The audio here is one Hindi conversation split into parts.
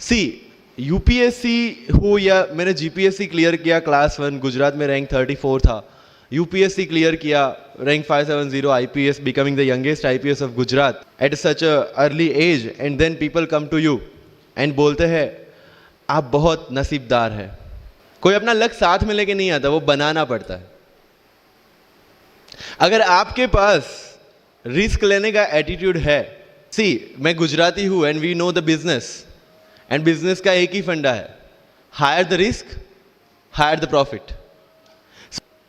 सी यूपीएससी हो या मैंने जीपीएससी क्लियर किया, क्लास 1 गुजरात में रैंक 34 था, यूपीएससी क्लियर किया, rank 570, IPS, becoming the youngest IPS of Gujarat at such a early age, and then people come to you and बोलते हैं आप बहुत नसीबदार है। कोई अपना लक साथ में लेके नहीं आता, वो बनाना पड़ता है। अगर आपके पास रिस्क लेने का एटीट्यूड है, सी मैं गुजराती हूं and we know the business, and business का एक ही फंडा है, higher the risk higher the profit.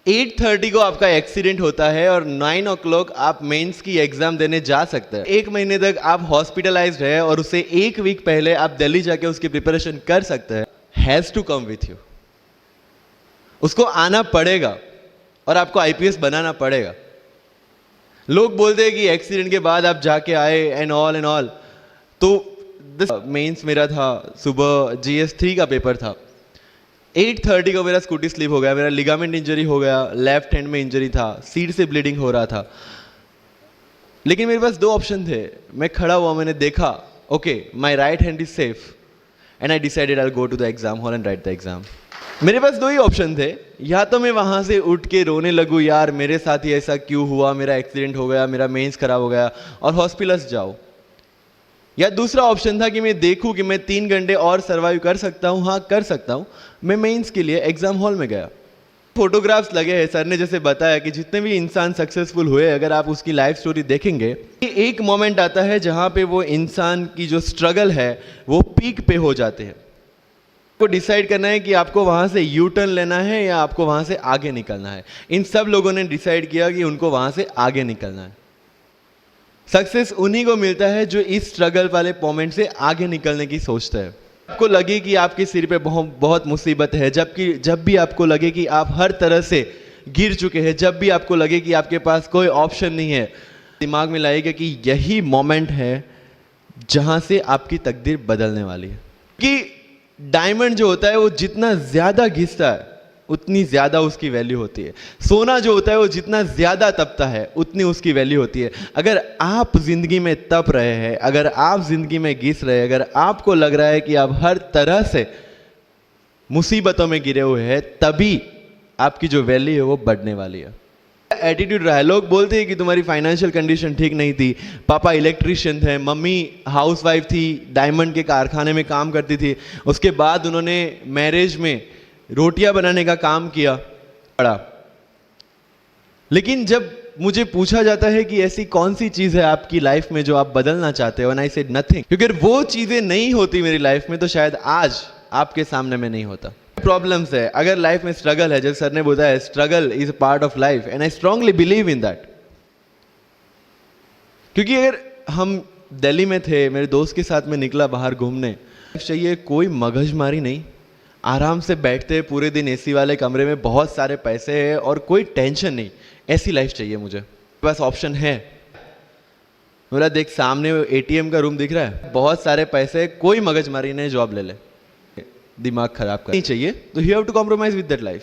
8:30 को आपका एक्सीडेंट होता है और 9 o'clock आप मेंस की एग्जाम देने जा सकते हैं। 1 महीने तक आप हॉस्पिटलाइज्ड है और उससे 1 वीक पहले आप दिल्ली जाके उसकी प्रिपरेशन कर सकते हैं। Has to come with you, उसको आना पड़ेगा और आपको आईपीएस बनाना पड़ेगा। लोग बोलते हैं कि एक्सीडेंट के बाद आप जाके आए एंड ऑल, तो मेंस मेरा था, सुबह GS3 का पेपर था, 8:30 को मेरा स्कूटी स्लिप हो गया, मेरा लिगामेंट इंजरी हो गया, लेफ्ट हैंड में इंजरी था, सीट से ब्लीडिंग हो रहा था। लेकिन मेरे पास 2 ऑप्शन थे। मैं खड़ा हुआ, मैंने देखा okay my right hand is safe and I decided I will go to the exam hall and write the exam. मेरे पास 2 ही ऑप्शन थे, या तो मैं वहां से उठ के रोने लगूं, यार मेरे साथ ही ऐसा क्यों हुआ, मेरा एक्सीडेंट हो गया, मेरा मेंस खराब हो गया और हॉस्पिटल जाओ, या दूसरा ऑप्शन था कि मैं देखूं कि मैं 3 घंटे और सर्वाइव कर सकता हूं। हाँ कर सकता हूं। मैं मेंस के लिए एग्जाम हॉल में गया, फोटोग्राफ्स लगे हैं, सर ने जैसे बताया कि जितने भी इंसान सक्सेसफुल हुए, अगर आप उसकी लाइफ स्टोरी देखेंगे, एक मोमेंट आता है जहां पे वो इंसान की जो स्ट्रगल है वो पीक पे हो जाते हैं। आपको डिसाइड करना है कि आपको वहां से यू टर्न लेना है या आपको वहां से आगे निकलना है। इन सब लोगों ने डिसाइड किया कि उनको वहां से आगे निकलना है। सक्सेस उन्हीं को मिलता है जो इस स्ट्रगल वाले मोमेंट से आगे निकलने की सोचते हैं। आपको लगे कि आपके सिर पे बहुत मुसीबत है, जब भी आपको लगे कि आप हर तरह से गिर चुके हैं, जब भी आपको लगे कि आपके पास कोई ऑप्शन नहीं है, दिमाग में लाइएगा कि यही मोमेंट है जहां से आपकी तकदीर बदलने वाली है। कि डायमंड जो होता है वो जितना ज्यादा घिसता है उतनी ज्यादा उसकी वैल्यू होती है। सोना जो होता है वो जितना ज्यादा तपता है उतनी उसकी वैल्यू होती है। अगर आप जिंदगी में तप रहे हैं, अगर आप जिंदगी में घिस रहे हैं, अगर आपको लग रहा है कि आप हर तरह से मुसीबतों में गिरे हुए हैं, तभी आपकी जो वैल्यू है वो बढ़ने वाली है। एटीट्यूड रहा है। लोग बोलते हैं कि तुम्हारी फाइनेंशियल कंडीशन ठीक नहीं थी, पापा इलेक्ट्रिशियन थे, मम्मी हाउसवाइफ थी, डायमंड के कारखाने में काम करती थी, उसके बाद उन्होंने मैरिज में रोटियां बनाने का काम किया पड़ा। लेकिन जब मुझे पूछा जाता है कि ऐसी कौन सी चीज है आपकी लाइफ में जो आप बदलना चाहते हो, एंड आई सेड नथिंग, क्योंकि वो चीजें नहीं होती मेरी लाइफ में तो शायद आज आपके सामने में नहीं होता। प्रॉब्लम्स है, अगर लाइफ में स्ट्रगल है, जैसे सर ने बोला है struggle is a part of life and I strongly believe in that. क्योंकि अगर हम दिल्ली में थे, मेरे दोस्त के साथ में निकला बाहर घूमने, चाहिए कोई मगजमारी नहीं, आराम से बैठते हैं पूरे दिन एसी वाले कमरे में, बहुत सारे पैसे हैं और कोई टेंशन नहीं, ऐसी लाइफ चाहिए मुझे। बस ऑप्शन है, बोला देख सामने एटीएम का रूम दिख रहा है, बहुत सारे पैसे, कोई मगजमारी नहीं, जॉब ले ले, दिमाग खराब कर नहीं चाहिए, तो you have to compromise with that life.